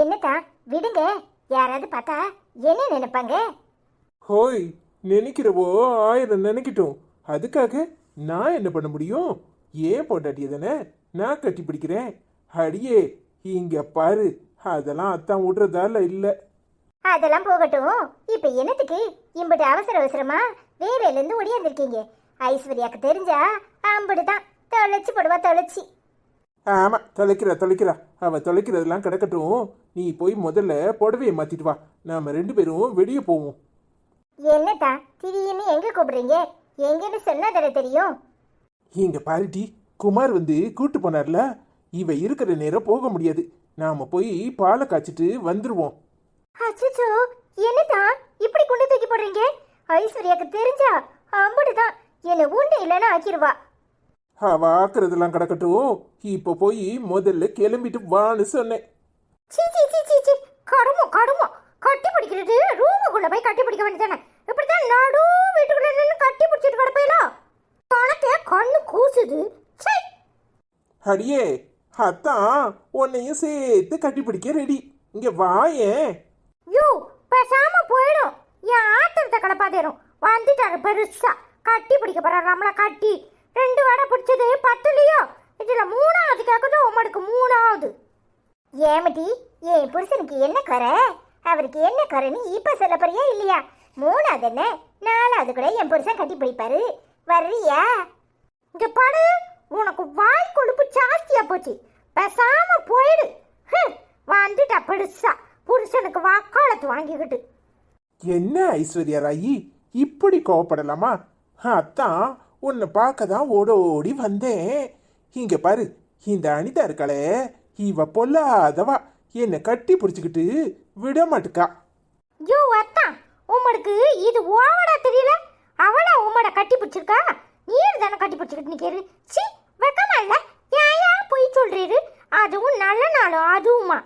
என்னத்தா விடுங்க, யாராவது பார்த்தா என்ன நினைப்பாங்க? ஹோய், நினைக்கிறவோ ஆயிரம் நினைக்கட்டும். அதுக்காக நான் என்ன பண்ண முடியும்? ஏன் பொண்டாட்டிய தானே நான் கட்டி பிடிக்கிறேன். அடியே இங்க பாரு, அதெல்லாம் அத்தான் விடுறதால இல்ல. அதெல்லாம் போகட்டும். இப்ப என்னத்துக்கு இம்பட்டு அவசர அவசரமா வேலையில இருந்து ஓடியாந்துருக்கீங்க? ஐஸ்வர்யாக்கு தெரிஞ்சா அம்படுதான் தொலைச்சு போடுவா, தொலைச்சி. ஆமா, தொலைக்கிறா. அவ தொலைக்கிறதெல்லாம் கிடக்கட்டும். நீ போய் முதல்ல புடவைய மாத்திட்டு வா. நாம 2 பேரும் வெளியே போவோம். என்னத்தா திடீர்னு எங்க கூப்பிடுறீங்க? எங்கன்னு சொன்னா தானே தெரியும். இங்க பாருட்டி, குமார் வந்து கூட்டு போனார்ல, இவ இருக்கிற நேரம் போக முடியாது. நாம போய் பாலை காய்ச்சிட்டு வந்துருவோம். அச்சோ, என்னத்தா இப்படி கொண்டு தூக்கி போடுறீங்க? ஐஸ்வர்யாக்கு தெரிஞ்சா அம்படுதான் என்ன உண்டு இல்லைன்னா ஆக்கிருவா. அவ ஆக்குறதெல்லாம் கிடக்கட்டும். இப்ப போய் முதல்ல கிளம்பிட்டு வான்னு சொன்னேன். சீ சீ சீ சீ சீ, கடுமோ கட்டி பிடிக்கிறது ரூமுக்குள்ள போய் கட்டி பிடிக்க வேண்டியதானே? இப்படித்தான் நடு வீட்டுக்குள்ள நின்று கட்டி பிடிச்சிட்டு கிடப்பேலோ? பணத்தை கண்ணு கூசுது. சை. அடியே, அத்தான் உன்னையும் சேர்த்து கட்டி பிடிக்க ரெடி. இங்க வாயேன். யோ, பேசாம போயிடும். என் ஆத்திரத்தை கலப்பாதேரும். வந்துட்டாரு பெருசா கட்டி பிடிக்க போறாரு. நம்மள கட்டி 2 வடை பிடிச்சது பத்துலையோ, இதுல 3வது கேக்குது. உமனுக்கு 3வது. ஏமட்டி, என் புருஷனுக்கு என்ன கரை, அவருக்கு என்ன கரைன்னு இப்ப சொல்ல போறியா இல்லையா? 3வது என்ன 4வது கூட என் புருஷன் கட்டி பிடிப்பாரு. வர்றியா? இங்க பாரு, உனக்கு வாய் கொழுப்பு ஜாஸ்தியா போச்சு. பேசாம போயிடு. வந்துட்டா பெருசா புருஷனுக்கு வாக்காளத்து வாங்கிக்கிட்டு. என்ன ஐஸ்வர்யா ராயி, இப்படி கோவப்படலாமா? அத்தான் உன்னை பார்க்க தான் ஓடோடி வந்தேன். இங்க பாரு, இந்த அனிதா இருக்காளே, இவ பொல்லாதவா. என்னை கட்டி பிடிச்சிக்கிட்டு விட மாட்டுக்கா. யோ அத்தா, உமனுக்கு இது ஓவடா தெரியல? அவளா உமனை கட்டி பிடிச்சிருக்கா? நீர் தானே கட்டி பிடிச்சிக்கிட்டு நிக்கிறது. சி, வெக்கமா இல்ல? ஏயா போய் சொல்றீரு? அதுவும் நல்ல நாளும் அதுவுமா?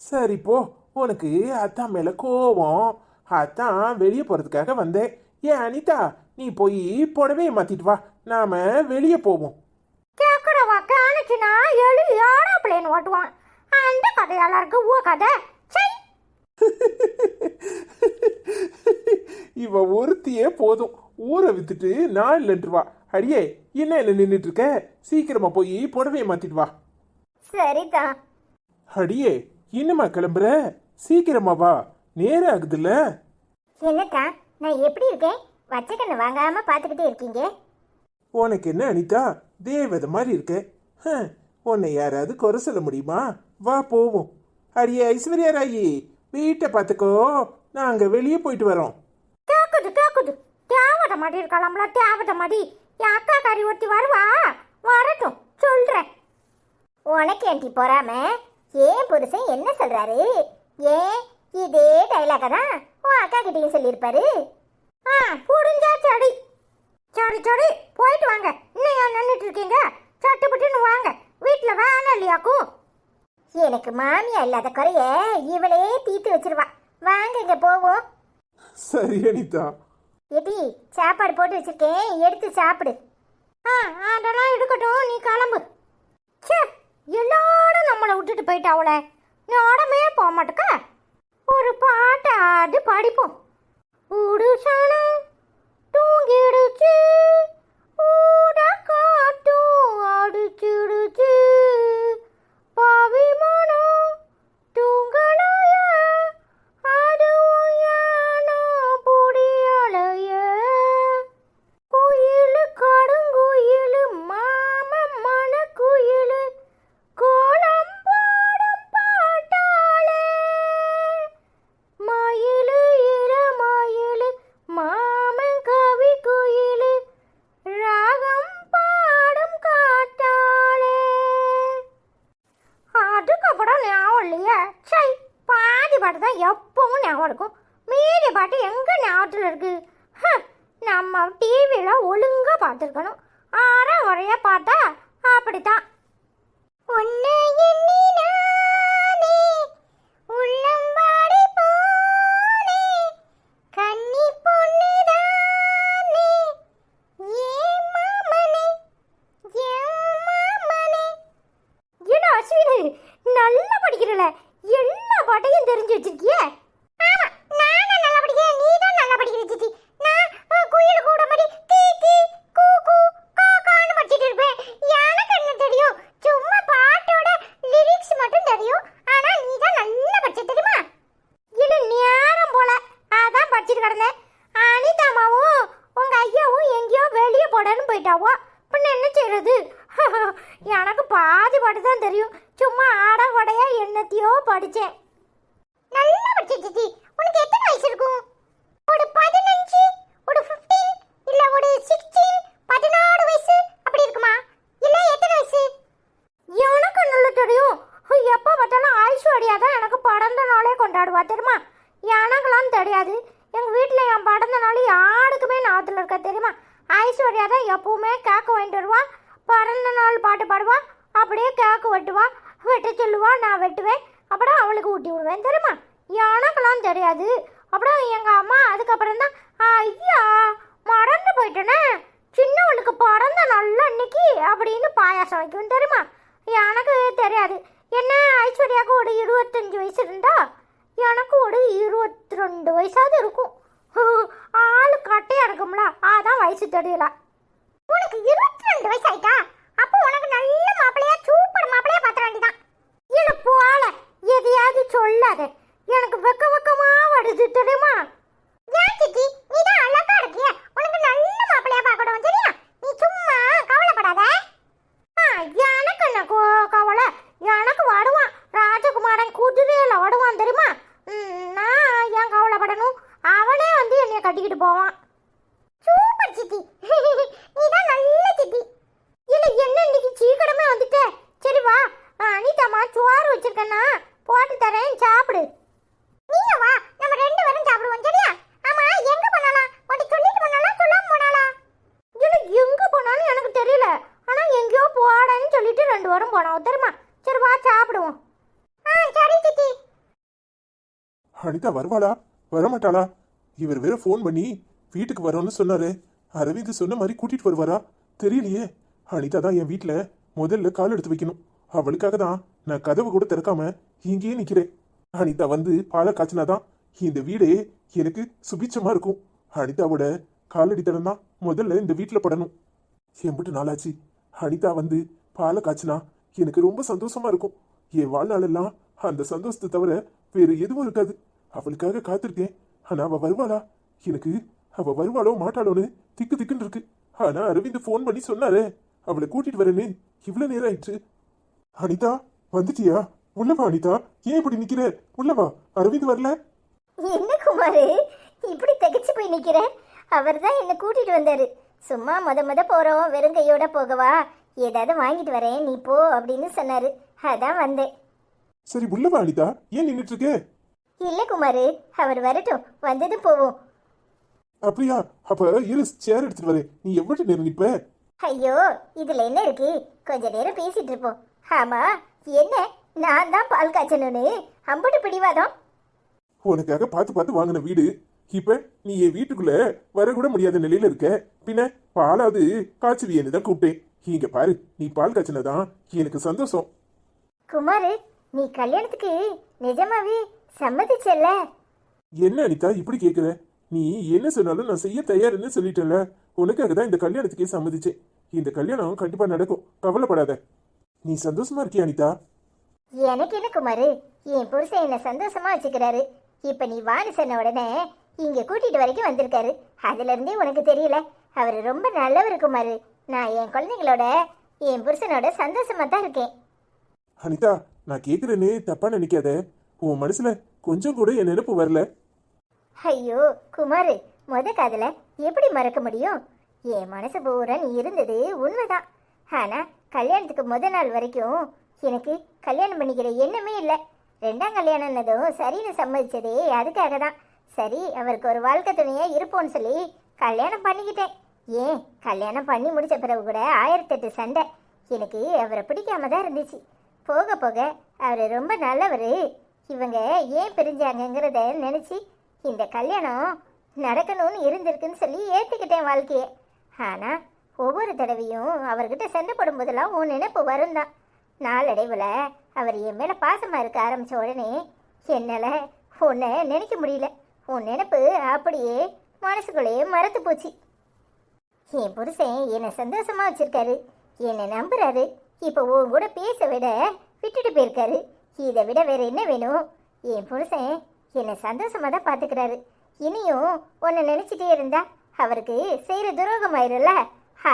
சரி போ, உனக்கு அத்தான் மேல கோவம். அத்தான் வெளியே போறதுக்காக வந்தேன். ஏன் அனிதா, நீ போய் புடவைய மாத்திட்டு வா, நாம வெளியே போவோம். கேக்குறவா காணிச்சுனா எழுதி ஆரோப்ளேன் ஓட்டுவான். அந்த கதையால இருக்கு ஊ கதை. இவ ஒருத்தியே போதும், ஊரை வித்துட்டு நான் இல்லைன்ட்டு வா. அடியே, என்ன நின்றுட்டு இருக்க? சீக்கிரமா போய் புடவைய மாத்திட்டு வா. சரிதான். அடியே, இன்னுமா கிளம்புற? சீக்கிரமா வா, நேரம் ஆகுதுல்ல. என்னக்கா, நான் எப்படி இருக்கேன்? வச்சக்கண்ணு வாங்காம பாத்துக்கிட்டே இருக்கீங்க. உனக்கு என்ன அனிதா, தேவதை மாதிரி இருக்க. உன்னை யாராவது குறை சொல்ல முடியுமா? வா போவோம். அடியே ஐஸ்வர்யா ராயி, வீட்டை பார்த்துக்கோ, நாங்க வெளியே போயிட்டு வரோம். கேக்குது தேவதை மாதிரி இருக்கலாம்ல, தேவதை மாதிரி. என் அக்கா காரி ஒருத்தி வருவா, வரட்டும் சொல்றேன். உனக்கு ஏன்டி பொறாம? ஏன் புருஷன் என்ன சொல்றாரு? ஏன் இதே டைலாக தான் உன் அக்கா கிட்டையும் சொல்லியிருப்பாரு. புரிஞ்சா சடி. சடி போயிட்டு வாங்க. இன்னும் ஏன் நின்றுட்டு இருக்கீங்க? சட்டுப்பட்டுன்னு வாங்க, வீட்டில் வேலை இல்லையாக்கும். எனக்கு மாமியா இல்லாத குறைய இவளே தீர்த்து வச்சிருவா. வாங்க, இங்க போவோம். சரி அனிதா. எடி, சாப்பாடு போட்டு வச்சிருக்கேன், எடுத்து சாப்பிடு. அதெல்லாம் இருக்கட்டும், நீ கிளம்பு. சே, எல்லாரும் நம்மளை விட்டுட்டு போயிட்டா. அவளை ஞானமே போக மாட்டேக்கா. ஒரு பாட்டாடு படிப்போம். உடுசானம் தூங்கிடுச்சு, ஊட காட்டும் அடிச்சிடுச்சு, பாவிமானம் தூங்கலைய, அதுவும் யானோ புடியலைய, குயில் கடுங்குயில் மாமன் மனக்குயில் கோலம் போடும் பாட்டாளே, மயிலு இள மயிலு மாமன் கவி குயில் ராகம் பாடும் காட்டாளே. அதுக்கப்புறம் ஞாபகம் இல்லையே. சை, பாதி பாட்டு தான் எப்பவும் ஞாபகம் இருக்கும். மீதி பாட்டு எங்க ஞாபகத்தில் இருக்கு? நம்ம டிவியில் ஒழுங்காக பார்த்துருக்கணும். வரைய பார்த்தா அப்படித்தான். உன்னை எண்ணி நானே உள்ளம் வாடி போனே, கன்னி பொண்ணுதானே, ஏன் மாமனே, ஏன் மாமனே. ஏன்னா அஸ்வினி நல்லா படிக்கிறல, என்ன பாட்டையும் தெரிஞ்சு வச்சிருக்கியே. ஆமா, நானும் நல்லா படிக்கிறேன், நீ தான் நல்லா படிக்கிற சித்தி. நான் குயில் கூட மாதிரி கீ கீ கூ கூ கா கான்னு படிச்சிட்டு இருப்பேன். எனக்கு என்ன தெரியும்? சும்மா பாட்டோட லிரிக்ஸ் மட்டும் தெரியும். ஆனா நீ தான் நல்லா படிச்ச தெரியுமா? இது நேரம் போல அதான் படிச்சிட்டு கிடந்தேன். அனிதாமாவும் உங்க ஐயாவும் எங்கேயோ வெளியே போடன்னு போயிட்டாவோ. பின்ன என்ன செய்யறது? எனக்கு பாதி பாட்டு தான் தெரியும். சும்மா ஆடகொடையா என்னத்தையோ படிச்சேன். நல்லா படிச்ச சித்தி. உனக்கு எத்தனை வயசு இருக்கும்? ஒரு 15, ஒரு 15, இல்ல ஒரு 16, 14 வயசு அப்படி இருக்குமா? இல்ல எத்தனை வயசு? எனக்கு நல்லா தெரியும். எப்போ பார்த்தாலும் ஐஸ்வர்யா தான் எனக்கு பிறந்த நாளே கொண்டாடுவா தெரியுமா? எனக்கெல்லாம் தெரியாது. எங்க வீட்டில் என் பிறந்த நாள் யாருக்குமே ஞாபகத்தில் இருக்கா தெரியுமா? ஐஸ்வர்யா தான் எப்பவுமே கேக்கு வாங்கிட்டு வருவா, பிறந்த நாள் பாட்டு பாடுவா, அப்படியே கேக்கு வெட்டுவா, வெட்ட சொல்லுவா, நான் வெட்டுவேன், அப்புறம் அவளுக்கு ஊட்டி விடுவேன் தெரியுமா? எனக்கெல்லாம் தெரியாது. அப்புறம் எங்கள் அம்மா அதுக்கப்புறம் தான் ஐயா மறந்து போயிட்டேனே, சின்னவளுக்கு பிறந்த நல்ல அன்னைக்கு அப்படின்னு பாயாசம் வைக்கும் தெரியுமா? எனக்கு தெரியாது. என்ன ஐஸ்வர்யாவுக்கு ஒரு 25 வயசு இருந்தா எனக்கு ஒரு 22 வயசாவது இருக்கும். ஆளு கட்டையா இருக்கும்ல, அதான் வயசு தெரியல. உனக்கு 22 வயசு ஆயிட்டா? அப்போ உனக்கு நல்ல மாப்பிளையா, சூப்பர் மாப்பிளையா பார்த்த வேண்டியதான். இல்லை போல எதையாவது சொல்லாத, எனக்கு வெக்கமா வருது தெரியுமா? ஏன் சித்தி, நீ தான் அழகா இருக்கிய, உனக்கு நல்ல மாப்பிளையா பார்க்கணும் சரியா? நீ சும்மா கவலைப்படாத. எனக்கு என்ன கவலை? எனக்கு வருவான் ராஜகுமாரன், குதிரையில வருவான் தெரியுமா? நான் ஏன் கவலைப்படணும்? அவனே வந்து என்னைய கட்டிக்கிட்டு போவான். சூப்பர் சித்தி, நீ தான் நல்ல சித்தி. இல்லை என்ன இன்னைக்கு சீக்கிரமே வந்துட்ட? சரி வா, அனிதாம்மா சோறு வச்சிருக்கேன்னா போட்டு தரேன், சாப்பிடு. நீங்க வா, நம்ம 2 பேரும் சாப்பிடுவோம் சரியா? ஆமா, எங்க போனாலாம்? உன்கிட்ட சொல்லிட்டு போனாலா சொல்லாம போனாலா? இல்லை எங்க போனாலும் எனக்கு தெரியல. ஆனா எங்கேயோ போடான்னு சொல்லிட்டு 2 பேரும் போனோம் தெரியுமா? சரி வா சாப்பிடுவோம். சரி சித்தி. அனிதா வருவாளா வரமாட்டாளா? இவர் வேற ஃபோன் பண்ணி வீட்டுக்கு வரோன்னு சொன்னாரு. அரவிந்த் சொன்ன மாதிரி கூட்டிட்டு வருவாரா தெரியலையே. அனிதா தான் என் வீட்டில் முதல்ல கால் எடுத்து வைக்கணும். அவளுக்காக தான் நான் கதவு கூட திறக்காம இங்கேயே நிற்கிறேன். அனிதா வந்து பாலை காய்ச்சினாதான் இந்த வீடே எனக்கு சுபிச்சமா இருக்கும். அனிதாவோட காலடி தடம் தான் முதல்ல இந்த வீட்டில் படணும். எம்பிட்டு நாளாச்சு அனிதா வந்து பாலை காய்ச்சினா எனக்கு ரொம்ப சந்தோஷமா இருக்கும். என் வாழ்நாளெல்லாம் அந்த சந்தோஷத்தை தவிர வேறு எதுவும் இருக்காது. அவளுக்காக காத்திருக்கேன். ஆனா அவ வருவாளா? எனக்கு அவ வருவாளோ மாட்டாளோன்னு திக்கு திக்குன்னு இருக்கு. ஆனா அரவிந்த் ஃபோன் பண்ணி சொன்னாரே அவளை கூட்டிட்டு வரேன்னு. இவ்வளவு நேரம் ஆயிடுச்சு. அனிதா வந்துட்டியா? உள்ளவா அனிதா, ஏன் இப்படி நிக்கிற? உள்ளவா, அரவிந்த் வரல? என்ன குமாரு இப்படி திகைச்சு போய் நிக்கிற? அவர் தான் என்ன கூட்டிட்டு வந்தாரு. சும்மா முத போறோம், வெறும் கையோட போகவா, ஏதாவது வாங்கிட்டு வரேன் நீ போ அப்படின்னு சொன்னாரு. அதான் வந்தேன். சரி உள்ளவா அனிதா, ஏன் நின்றுட்டு இருக்க? இல்ல குமாரு, அவர் வரட்டும், வந்ததும் போவோம். அப்படியா? அப்ப இரு, சேர் எடுத்துட்டு வரேன். நீ எவ்வளவு நேரம் நிப்ப? ஐயோ இதுல என்ன இருக்கு, கொஞ்ச நேரம் பேசிட்டு இருப்போம். ஆமா என்ன, நான் தான் பால் காய்ச்சணும்னு அம்புட்டு பிடிவாதம்? உனக்காக பார்த்து வாங்கின வீடு இப்ப நீ என் வீட்டுக்குள்ள வரக்கூட முடியாத நிலையில இருக்க. பின்ன பாலாவது காய்ச்சுவியன்னு தான் கூப்பிட்டேன். இங்க பாரு, நீ பால் காய்ச்சினதான் எனக்கு சந்தோஷம். குமாரு, நீ கல்யாணத்துக்கு நிஜமாவே சம்மதிச்சல்ல? என்ன அனிதா இப்படி கேக்குற? நீ என்ன சொன்னாலும் நான் செய்ய தயாருன்னு சொல்லிட்டேன்ல. உனக்காக தான் இந்த கல்யாணத்துக்கே சம்மதிச்சேன். இந்த கல்யாணம் கண்டிப்பா நடக்கும், கவலைப்படாத. நீ சந்தோஷமா இருக்கியா அனிதா? எனக்கு என்ன குமாரு, என் புருஷன் என்ன சந்தோஷமா வச்சுக்கிறாரு. இப்ப நீ வான்னு சொன்ன உடனே இங்க கூட்டிட்டு வரைக்கும் வந்திருக்காரு. அதுல இருந்தே உனக்கு தெரியல, அவர் ரொம்ப நல்லவர் குமாரு. நான் என் குழந்தைங்களோட என் புருஷனோட சந்தோஷமா தான் இருக்கேன். அனிதா, நான் கேக்குறேன்னு தப்பா நினைக்காத. உன் மனசுல கொஞ்சம் கூட என் நினைப்பு வரல. ஐயோ குமாரு, காதல எப்படி மறக்க முடியும்? என் மனசு பூரா நீ இருந்தது உண்மைதான். ஆனா கல்யாணத்துக்கு நாள் வரைக்கும் எனக்கு கல்யாணம் பண்ணிக்கிற எண்ணமே இல்லை. 2ஆம் கல்யாணம்னதும் சரின்னு சம்மதிச்சதே அதுக்காக தான். சரி, அவருக்கு ஒரு வாழ்க்கை துணையா இருப்போன்னு சொல்லி கல்யாணம் பண்ணிக்கிட்டேன். ஏன் கல்யாணம் பண்ணி முடிச்ச பிறகு கூட 1008 சண்டை. எனக்கு அவரை பிடிக்காம தான் இருந்துச்சு. போக போக அவர் ரொம்ப நல்லவர். இவங்க ஏன் பிரிஞ்சாங்கங்கிறத நினச்சி இந்த கல்யாணம் நடக்கணும்னு இருந்திருக்குன்னு சொல்லி ஏற்றுக்கிட்டேன் வாழ்க்கையை. ஆனால் ஒவ்வொரு தடவையும் அவர்கிட்ட சண்டை போடும்போதெல்லாம் உன் நினைப்பு வரும் தான். நாளடைவில் அவர் என் மேலே பாசமாக இருக்க ஆரம்பித்த உடனே என்னால உன்னை நினைக்க முடியல. உன் நினைப்பு அப்படியே மனசுக்குள்ளேயே மறந்து போச்சு. என் புருஷன் என்னை சந்தோஷமா வச்சிருக்காரு, என்னை நம்புறாரு. இப்போ உன் கூட பேச விட விட்டுட்டு போயிருக்காரு. இதை விட வேற என்ன வேணும்? என் புருஷன் என்னை சந்தோஷமா தான் பார்த்துக்கிறாரு. இனியும் உன்னை நினைச்சிட்டே இருந்தா அவருக்கு செய்யற துரோகம் ஆயிரும்ல.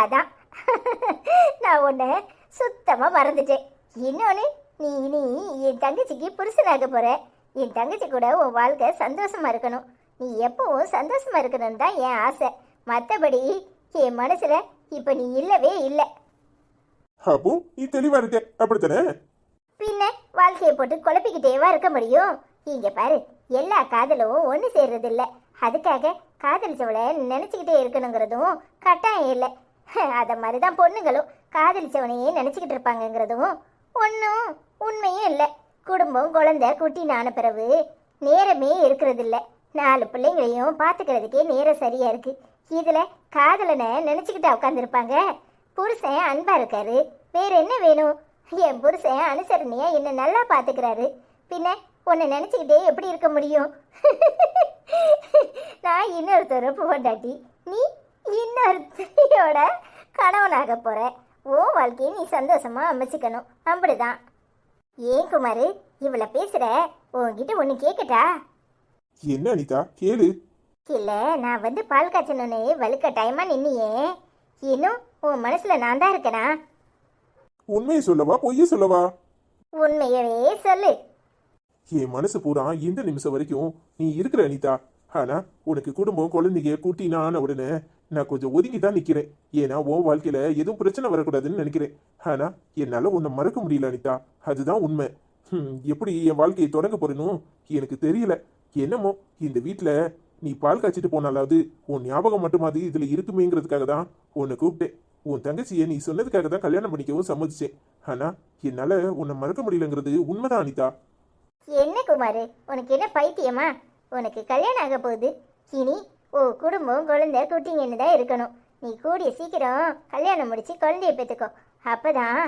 அதான் நான் உன்னை சுத்தமா மறந்துட்டேன். இன்னொன்னு, நீ என் தங்கச்சிக்கு புருஷனாக போற. என் தங்கச்சி கூட உன் வாழ்க்கை சந்தோஷமா இருக்கணும். நீ எப்பவும் சந்தோஷமா இருக்கணும்னு தான் என் ஆசை. மற்றபடி என் மனசுல இப்ப நீ இல்லவே இல்லை. அப்போ நீ தெளிவா இருக்க, அப்படித்தானே? பின்ன வாழ்க்கையை போட்டு குழப்பிக்கிட்டேவா இருக்க முடியும்? இங்க பாரு, எல்லா காதலும் ஒன்று சேர்றது இல்லை. அதுக்காக காதலிச்சவளை நினைச்சுக்கிட்டே இருக்கணுங்கிறதும் கட்டாயம் இல்லை. அதை மாதிரிதான் பொண்ணுங்களும் காதலிச்சவனையே நினைச்சுக்கிட்டு இருப்பாங்கங்கிறதும் ஒன்றும் உண்மையும் இல்லை. குடும்பம் குழந்தை குட்டி நான பிறகு நேரமே இருக்கிறது இல்லை. 4 பிள்ளைங்களையும் பார்த்துக்கிறதுக்கே நேரம் சரியா இருக்கு. இதுல காதலனை நினைச்சுக்கிட்டா உட்காந்துருப்பாங்க. புருஷன் அன்பா இருக்காரு, வேற என்ன வேணும்? என் புருஷன் அனுசரணையா என்ன நல்லா பாத்துக்கிறாரு. பின்ன உன்னை நினைச்சுக்கிட்டே எப்படி இருக்க முடியும்? நான் இன்னொருத்தர் பொண்டாட்டி, நீ இன்னொருத்தையோட கணவனாக போற. ஓ வாழ்க்கையை நீ சந்தோஷமா அமைச்சுக்கணும், அப்படிதான். ஏன் குமாரு இவ்வளோ பேசுற? உன்கிட்ட ஒன்று கேட்கட்டா? என்ன அனிதா, கேளு. இல்லை, நான் வந்து பால் காய்ச்சணுன்னு வலுக்க டைமா நின்னியே, இன்னும் உன் மனசுல நான் தான் இருக்கனா? உண்மையை சொல்லவா பொய்ய சொல்லவா? உண்மையவே சொல்லு. என் மனசு பூரா இந்த நிமிஷம் வரைக்கும் நீ இருக்கிற அனிதா. ஆனா உனக்கு குடும்பம் குழந்தைங்க குட்டின்னு ஆன உடனே நான் கொஞ்சம் ஒதுங்கி தான் நிக்கிறேன். ஏன்னா உன் வாழ்க்கையில எதுவும் பிரச்சனை வரக்கூடாதுன்னு நினைக்கிறேன். ஆனா என்னால உன்னை மறக்க முடியல அனிதா, அதுதான் உண்மை. எப்படி என் வாழ்க்கையை தொடங்க போறேனும் எனக்கு தெரியல. என்னமோ இந்த வீட்டுல நீ பால் காய்ச்சிட்டு போனாலாவது உன் ஞாபகம் மட்டுமாது இதுல இருக்குமேங்கிறதுக்காக தான் உன்னை கூப்பிட்டேன். உன் தங்கச்சியை நீ சொன்னதுக்காக தான் கல்யாணம் பண்ணிக்கவும் சம்மதிச்சேன். ஆனா என்னால உன்னை மறக்க முடியலங்கிறது உண்மைதான் அனிதா. என்ன குமாரு, உனக்கு என்ன பைத்தியமா? உனக்கு கல்யாணம் ஆக போகுது. இனி ஓ குடும்பம் குழந்தை குட்டிங்கன்னு தான் இருக்கணும். நீ கூடிய சீக்கிரம் கல்யாணம் முடிச்சு குழந்தைய பெற்றுக்கோ. அப்பதான்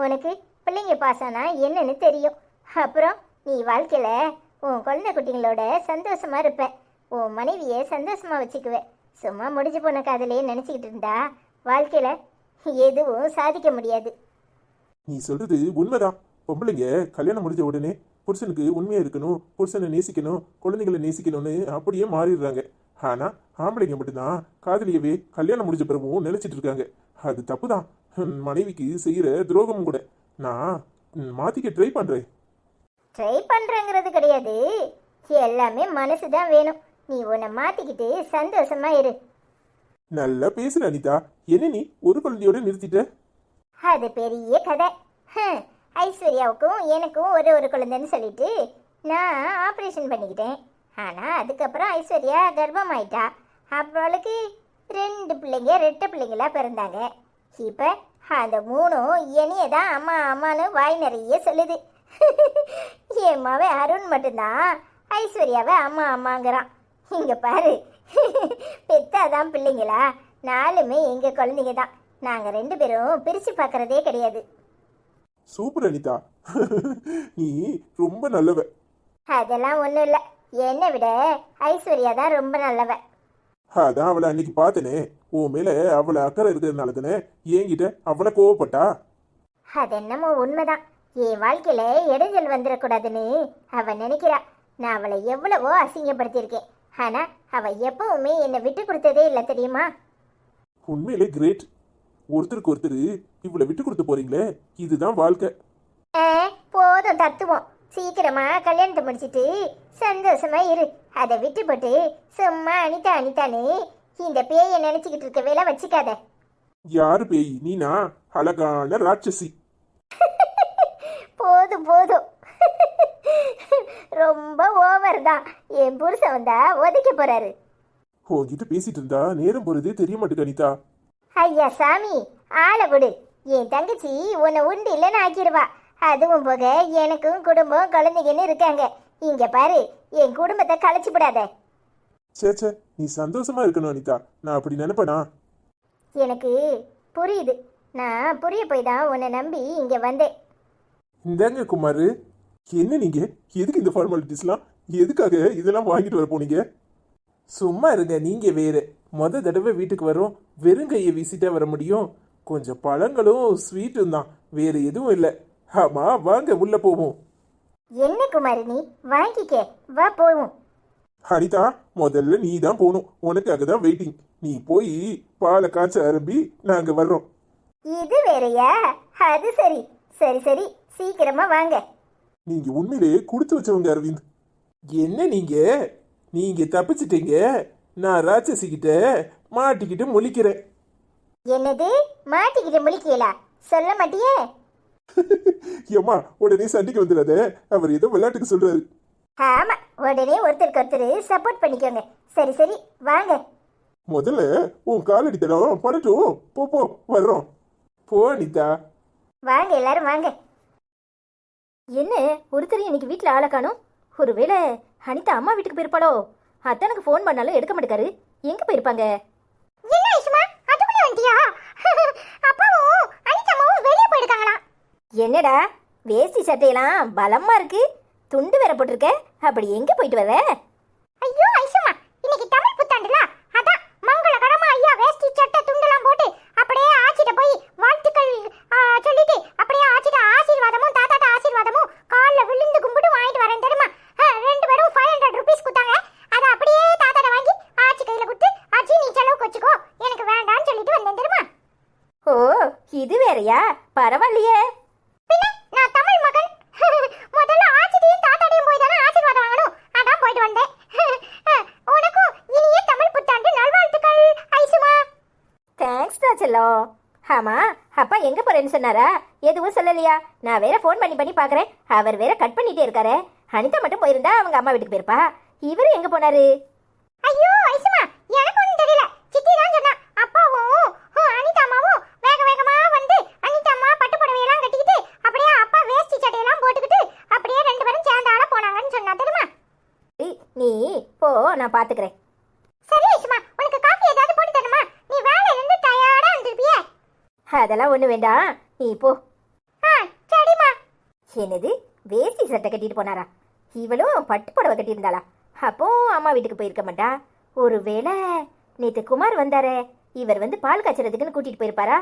உனக்கு பிள்ளைங்க பாசனா என்னன்னு தெரியும். அப்புறம் நீ வாழ்க்கையில உன் குழந்தை குட்டிங்களோட சந்தோஷமா இருப்ப. உன் மனைவியை சந்தோஷமா வச்சுக்குவ. சும்மா முடிஞ்சு போன காதலையே நினைச்சுக்கிட்டு இருந்தா வாழ்க்கையில எதுவும் சாதிக்க முடியாது. நீ சொல்றது உண்மைதான். பொம்பளைங்க கல்யாணம் முடிஞ்ச உடனே புருஷனுக்கு உண்மையா இருக்கணும், புருஷனை நேசிக்கணும், குழந்தைகளை நேசிக்கணும்னு அப்படியே மாறிடுறாங்க. ஆனா ஆம்பளைங்க மட்டும்தான் காதலியவே கல்யாணம் முடிஞ்ச பிறகும் நினைச்சிட்டு இருக்காங்க. அது தப்புதான், மனைவிக்கு செய்யற துரோகமும் கூட. நான் மாத்திக்க ட்ரை பண்றேன். ட்ரை பண்றேங்கிறது கிடையாது, எல்லாமே மனசு தான் வேணும். நீ உன்னை மாத்திக்கிட்டு சந்தோஷமா இரு. நல்லா பேசுற அனிதா. என்ன நீ ஒரு குழந்தையோட நிறுத்திட்ட? அது பெரிய கதை. ஐஸ்வர்யாவுக்கும் எனக்கும் ஒரு குழந்தைன்னு சொல்லிட்டு நான் ஆப்ரேஷன் பண்ணிக்கிட்டேன். ஆனால் அதுக்கப்புறம் ஐஸ்வர்யா கர்ப்பமாயிட்டா. அவளுக்கு 2 பிள்ளைங்க, 2 பிள்ளைங்களா பிறந்தாங்க. இப்போ அந்த 3ம் என்னையே தான் அம்மா அம்மான்னு வாய் நிறைய சொல்லுது. என் மவன் அருண் மட்டும்தான் ஐஸ்வர்யாவை அம்மா அம்மாங்கிறான். இங்கே பாரு, பெத்தாதான் பிள்ளைங்களா 4மே எங்கள் குழந்தைங்க தான். நாங்கள் 2 பேரும் பிரித்து பார்க்குறதே கிடையாது. சூப்பர் அனிதா, நீ ரொம்ப நல்லவ. அதெல்லாம் ஒன்றும் இல்லை, என்னை விட ஐஸ்வர்யா தான் ரொம்ப நல்லவ. அதான் அவளை அன்னைக்கு பார்த்தனே, உன் மேல அவளை அக்கறை இருக்கிறதுனால தானே என்கிட்ட அவளை கோவப்பட்டா. அது என்னமோ உண்மைதான். என் வாழ்க்கையில இடைஞ்சல் வந்துடக்கூடாதுன்னு அவ நினைக்கிறா. நான் அவளை எவ்வளவோ அசிங்கப்படுத்தியிருக்கேன். ஆனா அவ எப்பவுமே என்னை விட்டு கொடுத்ததே இல்லை, தெரியுமா? உண்மையிலே கிரேட். ஒருத்தருக்கு ஒருத்தர் இவ்வளவு விட்டு கொடுத்து போறீங்களே, இதுதான் வாழ்க்கை. போதும் தத்துவம். சீக்கிரமா கல்யாணத்தை முடிச்சிட்டு சந்தோஷமா இரு. அதை விட்டு போட்டு சும்மா அனிதா அனிதான்னு இந்த பேயை நினைச்சுக்கிட்டு இருக்க வேலை வச்சுக்காத. யாரு பேய்? நீனா அழகான ராட்சசி. போதும் போதும், ரொம்ப ஓவர் தான். என் புருஷன் வந்தா உதைக்க போறாரு. உன்கிட்ட பேசிட்டு இருந்தா நேரம் போறதே தெரிய மாட்டேங்குது அனிதா. ஐயா சாமி, ஆளை விடு. என் தங்கச்சி உன்னை உண்டு இல்லைன்னு ஆக்கிடுவா. அதுவும் போக எனக்கும் குடும்பம் குழந்தைங்கன்னு இருக்காங்க. இங்க பாரு, என் குடும்பத்தை கலைச்சு விடாத. சேச்சே, நீ சந்தோஷமா இருக்கணும் அனிதா. நான் அப்படி நினைப்பேனா? எனக்கு புரியுது. நான் புரிய போய் தான் உன்னை நம்பி இங்க வந்தேன். இந்தாங்க குமாரு. என்ன நீங்க எதுக்கு இந்த ஃபார்மாலிட்டிஸ்லாம்? எதுக்காக இதெல்லாம் வாங்கிட்டு வர போனீங்க? சும்மா இருங்க, நீங்க வேற. தடவை வீட்டுக்கு வரோம், வெறுங்கையை வீசிட்டா வர முடியும்? கொஞ்சம் பழங்களும் ஸ்வீட்டும் தான், வேற எதுவும் இல்லை. ஆமா வாங்க உள்ள போவோம். என்ன குமாரி நீ வாங்கிக்க, வா போவோம். அனிதா, முதல்ல நீ தான் போகணும், உனக்காக தான் வெயிட்டிங். நீ போய் பாலை காய்ச்ச ஆரம்பி, நாங்க வர்றோம். இது வேறயா? அது சரி சரி சரி, சீக்கிரமா வாங்க. நீங்க உண்மையிலேயே கொடுத்து வச்சவங்க அரவிந்த். என்ன நீங்க நீங்க தப்பிச்சிட்டீங்க, நான் ராட்சசி கிட்ட மாட்டிக்கிட்டு முழிக்கிறேன். என்னது மாட்டிக்கிட்டு முழிக்கலா? சொல்ல மாட்டியே? ஏம்மா உடனே சண்டைக்கு வந்துடாத, அவர் ஏதோ விளையாட்டுக்கு சொல்றாரு. ஆமா, உடனே ஒருத்தருக்கு ஒருத்தர் சப்போர்ட் பண்ணிக்கோங்க. சரி சரி வாங்க. முதல்ல உன் காலடி தடம் படட்டும். போ போ, வர்றோம். போ அனிதா. வாங்க எல்லாரும் வாங்க. என்ன ஒருத்தர் இன்னைக்கு வீட்டில் ஆளை காணும்? ஒருவேளை அனிதா அம்மா வீட்டுக்கு போயிருப்பாளோ? அத்தனுக்கு ஃபோன் பண்ணாலும் எடுக்க மாட்டேக்காரு. எங்க போயிருப்பாங்க? என்ன ஐசுமா, அதுக்குள்ள வந்துட்டியா? அப்பாவும் அனிதாவும் வெளியே போயிருக்காங்களா? என்னடா வேஷ்டி சட்டையெல்லாம் பலமா இருக்கு, துண்டு வேற போட்டிருக்க, அப்படி எங்க போயிட்டு வர? ஐயோ ஐசுமா, இன்னைக்கு தமிழ் புத்தாண்டுல, அதான் மங்களகரமா ஐயா வேஷ்டி சட்டை துண்டெல்லாம் போட்டு அப்படியே ஆச்சிட்ட போய் வாழ்த்துக்கள் சொல்லிட்டு அப்படியே ஆச்சிட்ட ஆசீர்வாதமும் தாத்தாட்ட ஆசீர்வாதமும் காலில் விழுந்து கும்பிட்டு வாங்கிட்டு வரேன் தெரியுமா? ரெண்டு பேரும் 500 rupees கொடுத்தாங்க. அதை அப்படியே தாத்தாட்ட வாங்கி ஆச்சி கையில கொடுத்து, ஆச்சி நீ செலவுக்கு வச்சுக்கோ, எனக்கு வேண்டாம்னு சொல்லிட்டு வந்தேன் தெரியுமா? ஓ இது வேறயா? பரவாயில்லையே. பின்ன நான் தமிழ் மகன், முதல்ல ஆச்சிட்டையும் தாத்தாட்டையும் போய் தானே ஆசீர்வாதம் வாங்கணும். அதான் போயிட்டு வந்தேன். உனக்கும் இனிய தமிழ் புத்தாண்டு நல்வாழ்த்துக்கள் ஐசுமா. தேங்க்ஸ் டா செல்லம். ஆமா அப்பா எங்க போறேன்னு சொன்னாரா? எதுவும் சொல்லலையா? நான் வேற ஃபோன் பண்ணி பார்க்கறேன், அவர் வேற கட் பண்ணிட்டே இருக்காரு. அனிதா மட்டும் போயிருந்தா அவங்க அம்மா வீட்டுக்கு போயிருப்பா. இவரு எங்க போனாரு? ஐயோ ஐசுமா, எனக்கு ஒன்றும் தெரியல. சித்தி தான் சொன்னா, அப்பாவும் அனிதா அம்மாவும் வேக வேகமா வந்து அனிதா அம்மா பட்டு புடவையெல்லாம் கட்டிக்கிட்டு அப்படியே அப்பா வேஷ்டி சட்டையெல்லாம் போட்டுக்கிட்டு அப்படியே ரெண்டு பேரும் சேர்ந்தாட போனாங்கன்னு சொன்னா தெரியுமா? நீ போ, நான் பாத்துக்கிறேன். சரி ஐசுமா, உனக்கு காஃபி ஏதாவது போட்டு தரணுமா? நீ வேலையில இருந்து டயர்டா வந்திருப்பியே. அதெல்லாம் ஒண்ணு வேண்டாம், நீ போ. சரிம்மா. என்னது வேஷ்டி சட்டை கட்டிட்டு போனாரா? இவளும் பட்டு புடவை கட்டியிருந்தாளா? அப்போ அம்மா வீட்டுக்கு போயிருக்க மாட்டா. ஒருவேளை நேற்று குமார் வந்தாரே, இவர் வந்து பால் காய்ச்சறதுக்குன்னு கூட்டிட்டு போயிருப்பாரா?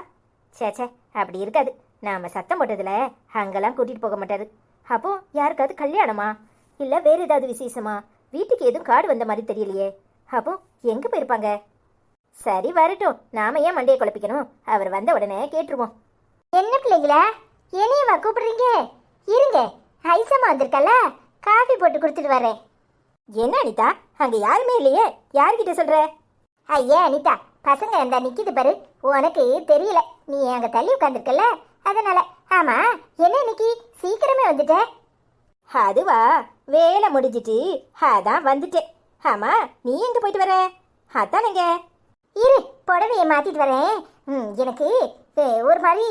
சேச்சே, அப்படி இருக்காது. நாம சத்தம் போட்டதுல அங்கெல்லாம் கூட்டிட்டு போக மாட்டாரு. அப்போ யாருக்காவது கல்யாணமா இல்ல வேற ஏதாவது விசேஷமா? வீட்டுக்கு எதுவும் கார்டு வந்த மாதிரி தெரியலையே. அப்போ எங்க போயிருப்பாங்க? சரி வரட்டும், நாம ஏன் மண்டையை குழப்பிக்கணும்? அவர் வந்த உடனே கேட்டுருவோம். என்ன பிள்ளைங்களா, என்னையவா கூப்பிடுறீங்க? இருங்க, ஐசம்மா வந்திருக்கல, காஃபி போட்டு கொடுத்துட்டு வரேன். என்ன அனிதா, அங்க யாருமே இல்லையே, யார்கிட்ட சொல்ற? ஐயா அனிதா, பசங்க அந்த நிக்கிது பாரு, உனக்கு தெரியல, நீ அங்க தள்ளி உட்காந்துருக்கல, அதனால. ஆமா, என்ன இன்னைக்கு சீக்கிரமே வந்துட்ட? அதுவா, வேலை முடிஞ்சிட்டு அதான் வந்துட்டேன். ஆமா நீ எங்க போயிட்டு வர? அதானங்க. இரு, புடவையை மாத்திட்டு வரேன். எனக்கு ஒரு மாதிரி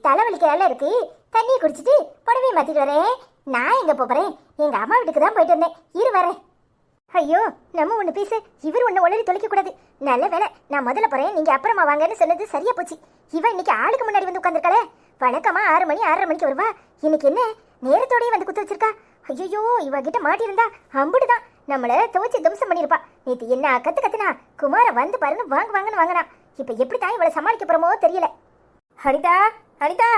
தலைவலிக்கிறதால இருக்கு, தண்ணியை குடிச்சிட்டு புடவையை மாத்திட்டு வரேன். நான் எங்க போறேன்? எங்க அம்மா வீட்டுக்கு தான் போயிட்டு வந்தேன், இரு வரேன். ஐயோ, நம்ம ஒன்று பேசு, இவர் ஒன்று உளறி தொலைக்க கூடாது. நல்ல வேலை நான் முதல்ல போறேன், நீங்க அப்புறமா வாங்கன்னு சொன்னது சரியா போச்சு. இவன் இன்னைக்கு ஆளுக்கு முன்னாடி வந்து உட்காந்துருக்காளே. வழக்கமா 6 மணி 6:30 மணிக்கு வருவா, இன்னைக்கு என்ன நேரத்தோடய வந்து குத்து வச்சிருக்கா? ஐயோ, இவகிட்ட மாட்டியிருந்தா அம்புடுதான், நம்மள துவச்சி தம்சம் பண்ணிருப்பா. நேற்று என்ன கத்துனா குமார வந்து பாருன்னு வாங்கன்னு வாங்கினா. இப்ப எப்படி தான் இவளை சமாளிக்க போறோமோ தெரியல. அனிதா அனிதா,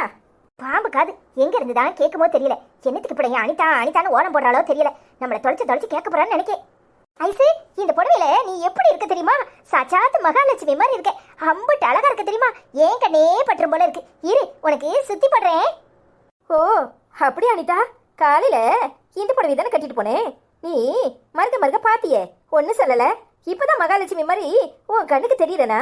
பாம்பு காது எங்க இருந்துதான் கேட்குமோ தெரியல. என்னத்துக்கு இப்படி அனிதா அனிதான்னு ஓரம் போடுறாளோ தெரியல. நம்மளை தொலைச்சு கேட்க போறான்னு நினைக்கேன். ஐசு, இந்த புடவையில நீ எப்படி இருக்க தெரியுமா? சாச்சாத்து மகாலட்சுமி மாதிரி இருக்க, அம்புட்டு அழகா இருக்க தெரியுமா? ஏன் கண்ணே பற்றும் போல இருக்கு. இரு, உனக்கு சுத்தி போடுறேன். ஓ அப்படியா அனிதா? காலையில இந்த புடவை தானே கட்டிட்டு போனேன். நீ மறுக்க பாத்தியே, ஒன்னும் சொல்லல. இப்பதான் மகாலட்சுமி மாதிரி உன் கண்ணுக்கு தெரியறனா?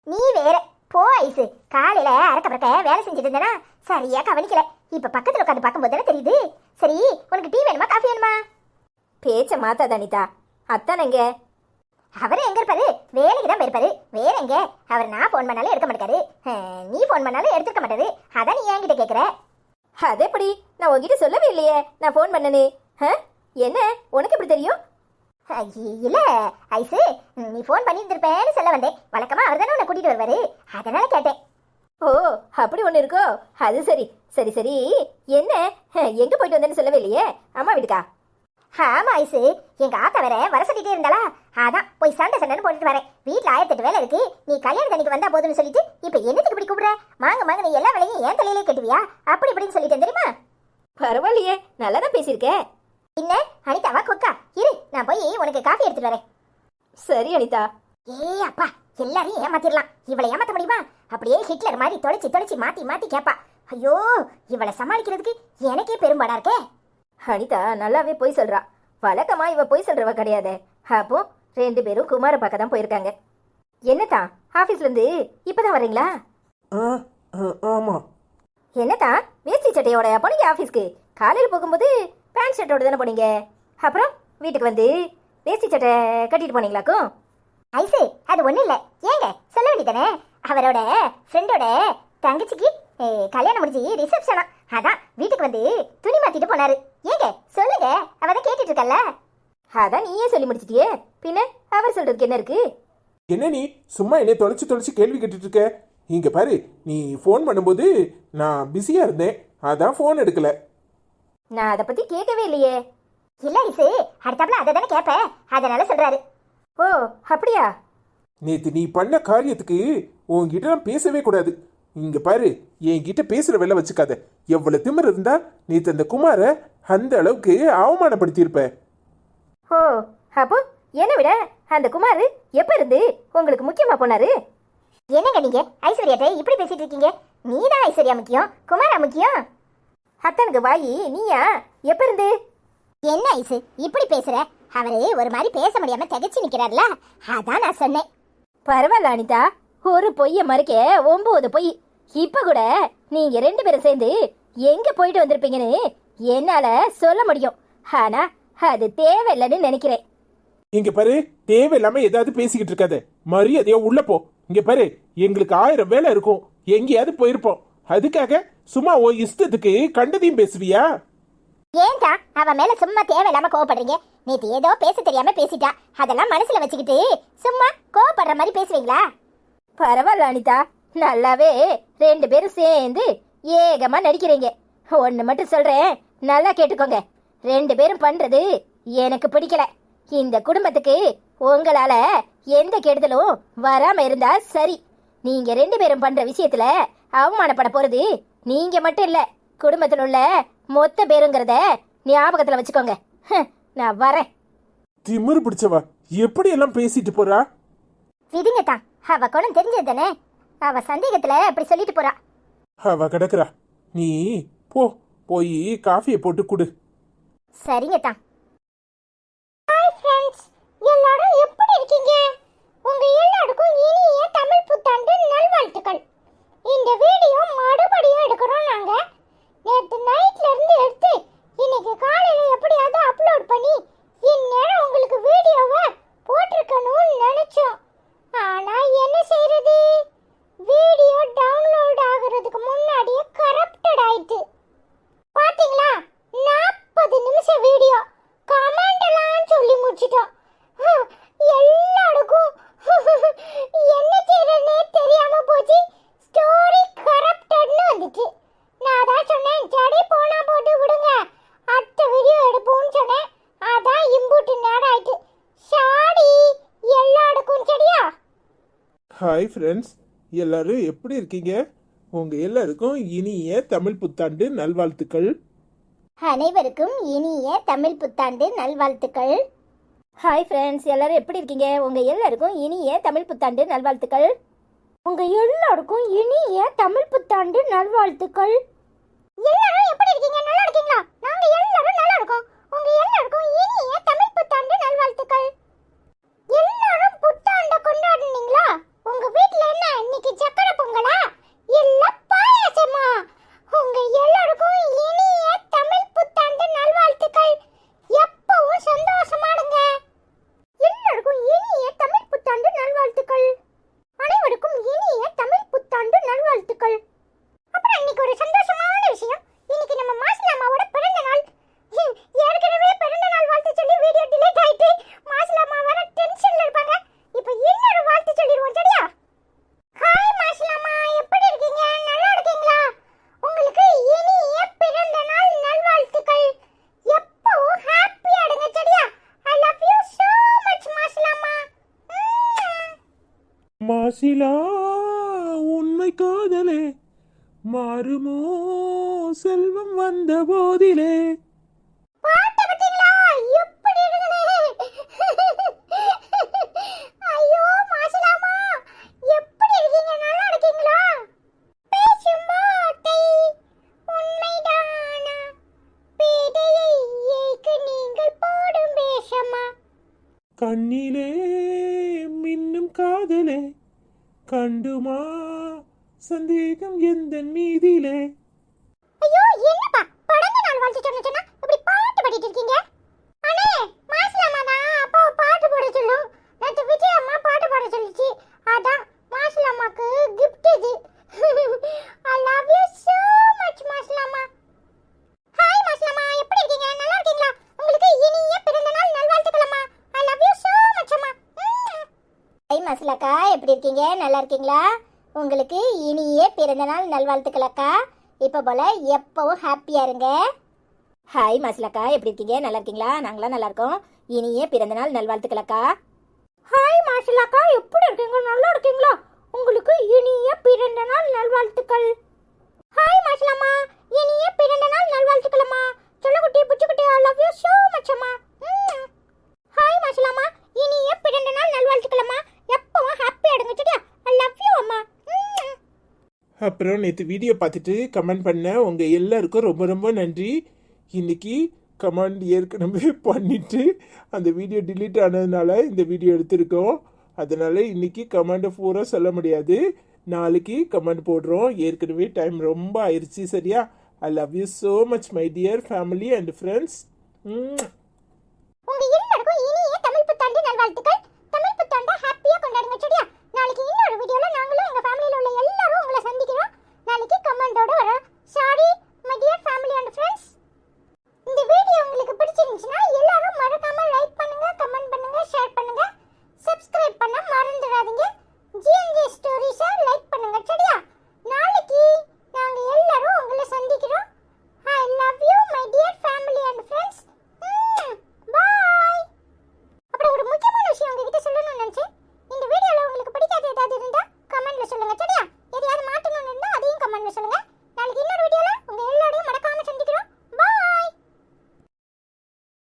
நீ வேற போ ஐசு. காலையில அறக்க பறக்க வேலை செஞ்சுட்டு இருந்தேனா, சரியா கவனிக்கல. இப்ப பக்கத்துல உட்காந்து பார்க்கும்போது தானே தெரியுது. சரி, உனக்கு டீ வேணுமா காஃபி வேணுமா? பேச்ச மாத்தாத அனிதா. அத்தான் எங்க? அவரு எங்க இருப்பாரு? வேலைக்கு தான் போயிருப்பாரு. வேற எங்க? அவர் நான் போன் பண்ணாலும் எடுக்க மாட்டாரு, நீ போன் பண்ணாலும் எடுத்துக்க மாட்டாரு. அதான் நீ என்கிட்ட கேக்குற. அது எப்படி? நான் உங்ககிட்ட சொல்லவே இல்லையே நான் போன் பண்ணனே. என்ன உனக்கு எப்படி தெரியும்? இல்ல ஐசு, நீ போன் பண்ணியிருந்திருப்பேன்னு சொல்ல வந்தேன். வழக்கமா அவர் தானே உன்னை கூட்டிட்டு வருவாரு, அதனால கேட்டேன். ஓ, அப்படி ஒன்று இருக்கோ? அது சரி சரி சரி. என்ன, எங்க போயிட்டு வந்தேன்னு சொல்லவே இல்லையே? அம்மா வீட்டுக்கா? ஆமா ஐசு, எங்க ஆத்தா வேற வர சொல்லிட்டே இருந்தாளா, அதான் போய் சண்டை சண்டைன்னு போட்டுட்டு வரேன். வீட்டுல 1008 வேலை இருக்கு, நீ கல்யாணம் தண்ணிக்கு வந்தா போதும்னு சொல்லிட்டு இப்ப என்னத்துக்கு இப்படி கூப்பிடுற? மாங்க மாங்க நீ எல்லா வேலையும் ஏன் தலையிலே கட்டுவியா? அப்படி இப்படின்னு சொல்லிட்டேன் தெரியுமா? பரவாயில்லையே, நல்லா தான் பேசியிருக்கே. என்ன அனிதாவா கொக்கா, இரு நான் போய் உனக்கு காஃபி எடுத்துட்டு வரேன். சரி அனிதா. ஏ அப்பா, எல்லாரையும் ஏமாத்திரலாம், இவளை ஏமாத்த முடியுமா? அப்படியே ஹிட்லர் மாதிரி தொலைச்சி தொலைச்சி மாத்தி மாத்தி கேப்பா. ஐயோ, இவளை சமாளிக்கிறதுக்கு எனக்கே பெரும்பாடா இருக்கே. அனிதா நல்லாவே போய் சொல்றா. வழக்கமா இவ போய் சொல்றவ கிடையாது. அப்போ 2 பேரும் குமார பார்க்க தான் போயிருக்காங்க. என்னதான் ஆபீஸ்ல இருந்து இப்பதான் வரீங்களா? ஆமா. என்னதான் வேஷ்டி சட்டையோட போனீங்க ஆபீஸ்க்கு? காலையில போகும்போது பேண்ட் ஷர்ட்டோட தானே போனீங்க. அப்புறம் வீட்டுக்கு வந்து வேஷ்டி சட்டை கட்டிட்டு போனீங்களாக்கும்? ஐசு, அது ஒண்ணும் இல்ல, ஏங்க சொல்ல வேண்டியதானே, அவரோட ஃப்ரெண்டோட தங்கச்சிக்கு கல்யாணம் முடிஞ்சு ரிசப்ஷனா, அதான் வீட்டுக்கு வந்து துணி மாத்திட்டு போனாரு. ஏங்க சொல்லுங்க, அவதான் கேட்டுட்டு இருக்கல்ல. அதான் நீயே சொல்லி முடிச்சிட்டியே, பின்ன அவர் சொல்றதுக்கு என்ன இருக்கு? என்ன நீ சும்மா என்னை தொலைச்சு தொலைச்சு கேள்வி கேட்டுட்டு இருக்க? இங்க பாரு, நீ ஃபோன் பண்ணும்போது நான் பிஸியா இருந்தேன், அதான் ஃபோன் எடுக்கல. நான் அதை பத்தி கேட்கவே இல்லையே. இல்ல ஐசு, அடுத்தாப்புல அதை தானே கேட்ப, அதனால சொல்றாரு. ஓ, அப்படியா? நேத்து நீ பண்ண காரியத்துக்கு உன்கிட்ட நான் பேசவே கூடாது. இங்க பாரு, என்கிட்ட பேசுற வேலை வச்சுக்காத. எவ்வளவு திமிர் இருந்தா நேத்து அந்த குமார அந்த அளவுக்கு அவமானப்படுத்தியிருப்ப. ஓ, அப்போ என்ன விட அந்த குமார் எப்ப இருந்து உங்களுக்கு முக்கியமா போனாரு? என்னங்க நீங்க ஐஸ்வர்யாட்ட இப்படி பேசிட்டு இருக்கீங்க? நீதான் ஐஸ்வர்யா முக்கியம், குமாரா முக்கியம்? அத்தனுக்கு வாயி நீயா? எப்ப இருந்து? என்ன ஐசு இப்படி பேசுற? அவரு ஒரு மாதிரி பேச முடியாம திகச்சு நிக்கிறாருல, அதான் நான் சொன்னேன். பரவாயில்ல அனிதா, ஒரு பொய்ய மறுக்க 9 பொய். இப்ப கூட நீங்க 2 பேரும் சேர்ந்து எங்க போயிட்டு வந்திருப்பீங்கன்னு என்னால சொல்ல முடியும். ஆனா அது தேவையில்லைன்னு நினைக்கிறேன். இங்க பாரு, தேவையில்லாம ஏதாவது பேசிக்கிட்டு இருக்காத. மரியாதையா உள்ள போ. இங்க பாரு, எங்களுக்கு 1000 வேலை இருக்கும், எங்கேயாவது போயிருப்போம். அதுக்காக சும்மா ஓ இஷ்டத்துக்கு கண்டதையும் பேசுவியா? ஏன்டா அவ மேல சும்மா தேவையில்லாம கோவப்படுறீங்க? நேத்து ஏதோ பேச தெரியாம பேசிட்டா, அதெல்லாம் மனசுல வச்சுக்கிட்டு சும்மா கோவப்படுற மாதிரி பேசுவீங்களா? பரவாயில்ல அனிதா, நல்லாவே 2 பேரும் சேர்ந்து ஏகமா நடிக்கிறீங்க. ஒன்னு மட்டும் சொல்றேன், நல்லா கேட்டுக்கோங்க. 2 பேரும் பண்றது எனக்கு பிடிக்கல. இந்த குடும்பத்துக்கு உங்களால எந்த கெடுதலும் வராம இருந்தா சரி. நீங்க 2 பேரும் பண்ற விஷயத்துல அவமானப்பட போறது நீங்க மட்டும் இல்ல, குடும்பத்தில் உள்ள மொத்த பேருங்கிறத ஞாபகத்துல வச்சுக்கோங்க. நான் வரேன். திமிரு பிடிச்சவா எப்படி எல்லாம் பேசிட்டு போறா? விடுங்க தான், அவ குணம் தெரிஞ்சது தானே, அவ சந்தேகத்துல அப்படி சொல்லிட்டு போறா. அவ கிடக்குறா, நீ போ, போய் காஃபியை போட்டு குடு. சரிங்க தான். ஹாய் ஃப்ரெண்ட்ஸ், எல்லாரும் எப்படி இருக்கீங்க? உங்க எல்லாருக்கும் இனிய தமிழ் புத்தாண்டு நல்வாழ்த்துக்கள். இந்த வீடியோ மறுபடியும் எடுக்கிறோம் நாங்க. நேற்று நைட்ல இருந்து எடுத்து இன்னைக்கு காலையில எப்படியாவது அப்லோட் பண்ணி இந்நேரம் உங்களுக்கு வீடியோவை போட்டிருக்கணும்னு நினைச்சோம். ஆனா என்ன செய்யறது, வீடியோ டவுன்லோட் ஆகுறதுக்கு முன்னாடியே கரப்டட் ஆயிட்டு. பாத்தீங்களா, 40 நிமிஷம் வீடியோ கமெண்ட் எல்லாம் சொல்லி முடிச்சிட்டோம். எல்லாருக்கும் என்ன செய்யறதுனே தெரியாம போச்சு. ஸ்டோரி கரப்டட்னு வந்துச்சு. நான் தான் சொன்னேன், சரி போனா போட்டு விடுங்க, அடுத்த வீடியோ எடுப்போம்னு சொன்னேன். அதான் இம்புட்டு நேரம் ஆயிட்டு. சாரி எல்லாருக்கும். சரியா? ஹாய் ஃப்ரெண்ட்ஸ், எல்லாரும் எப்படி இருக்கீங்க? உங்க எல்லாருக்கும் இனிய தமிழ் புத்தாண்டு நல்வாழ்த்துக்கள். அனைவருக்கும் இனிய தமிழ் புத்தாண்டு நல்வாழ்த்துக்கள். ஹாய் ஃப்ரெண்ட்ஸ், எல்லாரும் எப்படி இருக்கீங்க? உங்க எல்லாருக்கும் இனிய தமிழ் புத்தாண்டு நல்வாழ்த்துக்கள். உங்க எல்லாருக்கும் இனிய தமிழ் புத்தாண்டு நல்வாழ்த்துக்கள். எல்லாரும் எப்படி இருக்கீங்க? நல்லா இருக்கீங்களா? நாங்க எல்லாரும் நல்லா இருக்கோம். உங்க எல்லாருக்கும் இனிய தமிழ் புத்தாண்டு நல்வாழ்த்துக்கள். எல்லாரும் புத்தாண்ட கொண்டாடுனீங்களா? உங்க வீட்ல என்ன இன்னைக்கு சக்கரை பொங்கலா இல்ல பாயாசமா? உங்க எல்லாருக்கும் இனிய தமிழ் புத்தாண்டு நல்வாழ்த்துக்கள். எப்பவும் சந்தோஷமாடுங்க. எல்லாருக்கும் இனிய தமிழ் புத்தாண்டு நல்வாழ்த்துக்கள். அனைவருக்கும் இனிய தமிழ் புத்தாண்டு நல்வாழ்த்துக்கள். அப்புறம் இன்னைக்கு ஒரு சந்தோஷமான விஷயம், இன்னைக்கு நம்ம மாசிலாமாவோட பிறந்த நாள். ஏற்கனவே பிறந்த நாள் மாசிலா உண்மை காதலே மாறுமோ செல்வம் வந்த போதிலே. பாட்டை பார்த்தீங்களா? எப்படி இருக்குதுன்னு. ஐயோ மாசிலாமா, எப்படி இருக்கீங்க? நல்லா இருக்கீங்களா? பேசும் வார்த்தை உண்மைதானா? பேதையை ஏய்க்க நீங்கள் போடும் வேஷமா? கண்ணிலே மின்னும் காதலே கண்டுமா சந்தேகம் எந்த மீதிலே. ஐயோ என்னப்பா பிறந்த நாள் வாழ்த்து சொன்னா இப்படி பாட்டு பாடிட்டு இருக்கீங்க? அண்ணே மாசிலாமா தான் அப்பா பாட்டு பாட சொல்லும். நேற்று விஜய் அம்மா பாட்டு பாட சொல்லிச்சு, அதான் மாசிலாமாக்கு gift இது. I love you so much Masilama. Hi Masilama, எப்படி இருக்கீங்க? நல்லா இருக்கீங்களா? உங்களுக்கு இனிய பிறந்த நாள் நல்வாழ்த்துக்களம்மா. I love you so much அம்மா. ஹாய் மஸ்லக்கா, எப்படி இருக்கீங்க? நல்லா இருக்கீங்களா? உங்களுக்கு இனிய பிறந்தநாள் நல்வாழ்த்துக்கள் அக்கா. இப்போ போல எப்பவும் ஹாப்பியா இருங்க. ஹாய் மஸ்லக்கா, எப்படி இருக்கீங்க? நல்லா இருக்கீங்களா? நாங்களாம் நல்லா இருக்கோம். இனிய பிறந்தநாள் நல்வாழ்த்துக்கள் அக்கா. ஹாய் மாசிலாக்கா, எப்படி இருக்கீங்க? நல்லா இருக்கீங்களா? உங்களுக்கு இனிய பிறந்த நாள் நல்வாழ்த்துக்கள். ஹாய் மாசிலாமா, இனிய பிறந்த நாள் நல்வாழ்த்துக்களம்மா. சொல்லக்குட்டி புச்சுக்குட்டி I love you so much அம்மா. ஹாய் மாசிலாமா, இனிய பிறந்த நாள் நல்வாழ்த்துக்களம்மா. எப்பவும் ஹாப்பியா இருங்க சரியா? I love you அம்மா. அப்புறம் நேற்று வீடியோ பார்த்துட்டு கமெண்ட் பண்ண உங்கள் எல்லாருக்கும் ரொம்ப ரொம்ப நன்றி. இன்னைக்கு கமெண்ட் ஏற்கனவே பண்ணிட்டு அந்த வீடியோ டிலீட் ஆனதுனால இந்த வீடியோ எடுத்திருக்கோம். அதனால் இன்னைக்கு கமெண்ட்டை பூரா சொல்ல முடியாது, நாளைக்கு கமெண்ட் போடுறோம். ஏற்கனவே டைம் ரொம்ப ஆயிடுச்சு சரியா? I love you so much my dear family and friends. உங்க